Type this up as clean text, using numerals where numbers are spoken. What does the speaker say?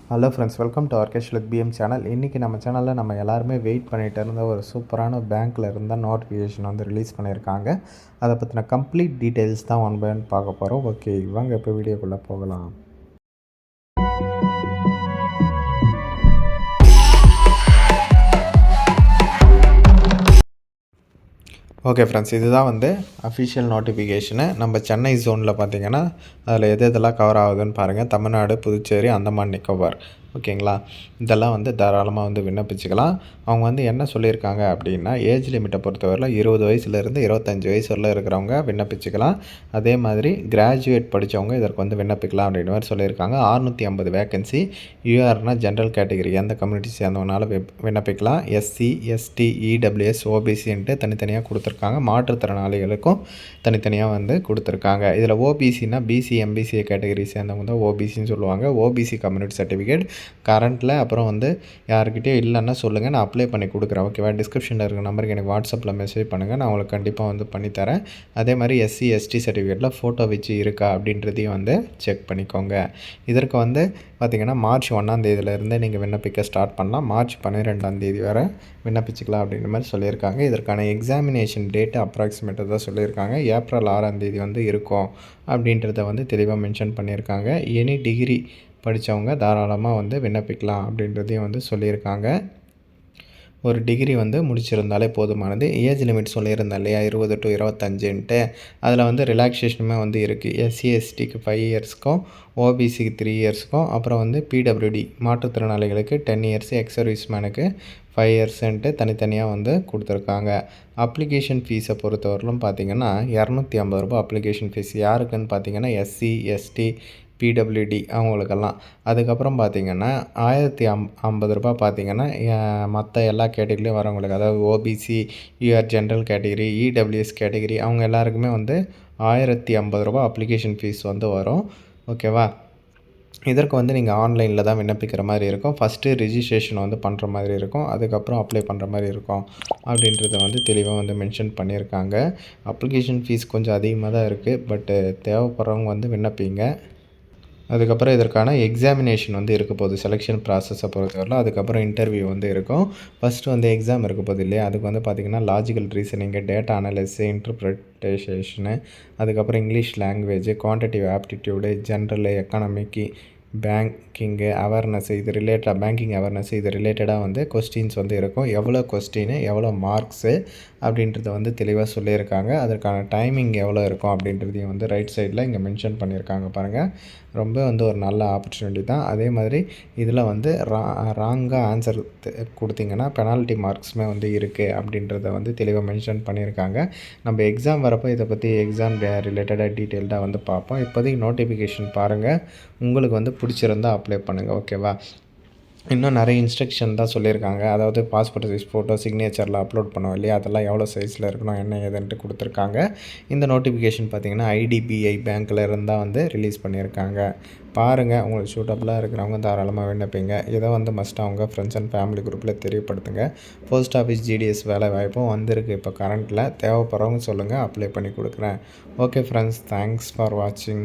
Hello friends, welcome to Arkesh with PM channel. இன்றைக்கி நம்ம சேனலில் நம்ம எல்லாருமே வெயிட் பண்ணிகிட்டு இருந்த ஒரு சூப்பரான பேங்க்கில் இருந்தால் நோட்டிஃபிகேஷன் வந்து ரிலீஸ் பண்ணியிருக்காங்க. அதை பற்றின கம்ப்ளீட் டீட்டெயில்ஸ் தான் ஒன் பை ஒன் பார்க்க போகிறோம். ஓகே, வாங்க இப்போ வீடியோக்குள்ளே போகலாம். ஓகே ஃப்ரெண்ட்ஸ், இதுதான் வந்து அஃபிஷியல் நோட்டிஃபிகேஷனு. நம்ம சென்னை ஜோனில் பார்த்திங்கன்னா அதில் எதெல்லாம் கவர் ஆகுதுன்னு பாருங்கள். தமிழ்நாடு, புதுச்சேரி, அந்தமான் நிக்கோபார், ஓகேங்களா. இதெல்லாம் வந்து தாராளமாக வந்து விண்ணப்பிச்சுக்கலாம். அவங்க வந்து என்ன சொல்லியிருக்காங்க அப்படின்னா, ஏஜ் லிமிட்டை பொறுத்தவரையில் 20 வயசுலேருந்து 25 வயசு வரல இருக்கிறவங்க விண்ணப்பிச்சுக்கலாம். அதே மாதிரி கிராஜுவேட் படித்தவங்க இதற்கு வந்து விண்ணப்பிக்கலாம் அப்படின்ற மாதிரி சொல்லியிருக்காங்க. 650 வேக்கன்சி. யூஆர்னா ஜென்ரல் கேட்டகரி, எந்த கம்யூனிட்டி சேர்ந்தவனால விண்ணப்பிக்கலாம். எஸ்சி, எஸ்டி, இடபிள்யூஎஸ், ஓபிசின்ட்டு தனித்தனியாக கொடுத்துருக்காங்க. மாற்றுத்திறனாளிகளுக்கும் தனித்தனியாக வந்து கொடுத்துருக்காங்க. இதில் ஓபிசினா பிசி, எம்பிசி கேட்டகரி சேர்ந்தவங்க தான் ஓபிசின்னு சொல்லுவாங்க. ஓபிசி கம்யூனிட்டி சர்டிஃபிகேட் கரண்ட்டில் அப்புறம் வந்து யாருக்கிட்டே இல்லைன்னா சொல்லுங்கள், நான் அப்ளை பண்ணி கொடுக்குறேன். ஓகேவா, டிஸ்கிரிப்ஷனில் இருக்கிற நம்பருக்கு எனக்கு வாட்ஸ்அப்பில் மெசேஜ் பண்ணுங்கள், நான் உங்களுக்கு கண்டிப்பாக வந்து பண்ணித்தரேன். அதே மாதிரி எஸ்சி, எஸ்டி சர்டிஃபிகேட்டில் ஃபோட்டோ வச்சு இருக்கா அப்படின்றதையும் வந்து செக் பண்ணிக்கோங்க. இதற்கு வந்து பார்த்திங்கன்னா மார்ச் 1 நீங்கள் விண்ணப்பிக்க ஸ்டார்ட் பண்ணலாம். மார்ச் 12 வரை விண்ணப்பிச்சிக்கலாம் அப்படின்ற மாதிரி சொல்லியிருக்காங்க. இதற்கான எக்ஸாமினேஷன் டேட்டு அப்ராக்சிமேட்டாக தான் சொல்லியிருக்காங்க. ஏப்ரல் 6 வந்து இருக்கும் அப்படின்றத வந்து தெளிவாக மென்ஷன் பண்ணியிருக்காங்க. எனி டிகிரி படித்தவங்க தாராளமாக வந்து விண்ணப்பிக்கலாம் அப்படின்றதையும் வந்து சொல்லியிருக்காங்க. ஒரு டிகிரி வந்து முடிச்சிருந்தாலே போதுமானது. ஏஜ் லிமிட் சொல்லியிருந்தேன் இல்லையா, 20 to 25ன்ட்டு. அதில் வந்து ரிலாக்ஸேஷனுமே வந்து இருக்குது. எஸ்சி, எஸ்டிக்கு 5 இயர்ஸ்க்கும், ஓபிசிக்கு 3 இயர்ஸ்க்கும், அப்புறம் வந்து பிடபிள்யூடி மாற்றுத்திறனாளிகளுக்கு 10 இயர்ஸ், எக்ஸ் சர்வீஸ்மேனுக்கு 5 இயர்ஸுன்ட்டு தனித்தனியாக வந்து கொடுத்துருக்காங்க. அப்ளிகேஷன் ஃபீஸை பொறுத்தவரையிலும் பார்த்திங்கன்னா ₹250 அப்ளிகேஷன் ஃபீஸ். யாருக்குன்னு பார்த்திங்கன்னா எஸ்சி, எஸ்டி, பிடபிள்யூடி அவங்களுக்கெல்லாம். அதுக்கப்புறம் பார்த்திங்கன்னா ₹1050 பார்த்திங்கன்னா மற்ற எல்லா கேட்டகிரிலையும் வரவங்களுக்கு, அதாவது OBC, UR general category, EWS category அவங்க எல்லாருக்குமே வந்து ₹1050 அப்ளிகேஷன் ஃபீஸ் வந்து வரும். ஓகேவா. இதற்கு வந்து நீங்கள் ஆன்லைனில் தான் விண்ணப்பிக்கிற மாதிரி இருக்கும். ஃபஸ்ட்டு ரிஜிஸ்ட்ரேஷன் வந்து பண்ணுற மாதிரி இருக்கும். அதுக்கப்புறம் அப்ளை பண்ணுற மாதிரி இருக்கும் அப்படின்றத வந்து தெளிவாக வந்து மென்ஷன் பண்ணியிருக்காங்க. அப்ளிகேஷன் ஃபீஸ் கொஞ்சம் அதிகமாக தான் இருக்குது. பட்டு தேவைப்படுறவங்க வந்து விண்ணப்பிங்க. அதுக்கப்புறம் இதற்கான எக்ஸாமினேஷன் வந்து இருக்க போகுது. செலெக்ஷன் ப்ராசஸை பொறுத்தவரையிலும். அதுக்கப்புறம் இன்டர்வியூ வந்து இருக்கும். ஃபஸ்ட்டு வந்து எக்ஸாம் இருக்க போகுது இல்லையா, அதுக்கு வந்து பார்த்திங்கன்னா logical reasoning, data analysis, interpretation, அதுக்கப்புறம் English language, quantitative aptitude, general, economic, banking awareness, இது ரிலேட்டடாக வந்து கொஸ்டின்ஸ் வந்து இருக்கும். எவ்வளோ கொஸ்டின், எவ்வளோ மார்க்ஸு அப்படின்றத வந்து தெளிவாக சொல்லியிருக்காங்க. அதற்கான டைமிங் எவ்வளோ இருக்கும் அப்படின்றதையும் வந்து ரைட் சைடில் இங்கே மென்ஷன் பண்ணியிருக்காங்க பாருங்கள். ரொம்ப வந்து ஒரு நல்ல ஆப்பர்ச்சுனிட்டி தான். அதே மாதிரி இதில் வந்து ராங்காக ஆன்சர் கொடுத்தீங்கன்னா பெனால்ட்டி மார்க்ஸுமே வந்து இருக்குது அப்படின்றத வந்து தெளிவாக மென்ஷன் பண்ணியிருக்காங்க. நம்ம எக்ஸாம் வரப்போ இதை பற்றி எக்ஸாம் ரிலேட்டடாக டீட்டெயில்டாக வந்து பார்ப்போம். இப்போதைக்கு நோட்டிஃபிகேஷன் பாருங்கள். உங்களுக்கு வந்து பிடிச்சிருந்தா அப்ளை பண்ணுங்கள். ஓகேவா. இன்னும் நிறைய இன்ஸ்ட்ரக்ஷன் தான் சொல்லியிருக்காங்க. அதாவது பாஸ்போர்ட் சைஸ் ஃபோட்டோ, சிக்னேச்சரில் அப்லோட் பண்ணுவோம் இல்லையா, அதெல்லாம் எவ்வளோ சைஸில் இருக்கணும், என்ன ஏதுன்ட்டு கொடுத்துருக்காங்க. இந்த நோட்டிஃபிகேஷன் பார்த்திங்கன்னா ஐடிபிஐ பேங்க்கில் இருந்தால் வந்து ரிலீஸ் பண்ணியிருக்காங்க. பாருங்கள், உங்களுக்கு சூட்டபுளாக இருக்கிறவங்க தாராளமாக விண்ணப்பிங்க. இதை வந்து மஸ்ட்டாக அவங்க ஃப்ரெண்ட்ஸ் அண்ட் ஃபேமிலி குரூப்பில் தெரியப்படுத்துங்க. போஸ்ட் ஆஃபீஸ் ஜிடிஎஸ் வேலை வாய்ப்பும் வந்திருக்கு இப்போ கரண்ட்டில். தேவைப்படுறவங்க சொல்லுங்கள், அப்ளை பண்ணி கொடுக்குறேன். ஓகே ஃப்ரெண்ட்ஸ், தேங்க்ஸ் ஃபார் வாட்சிங்.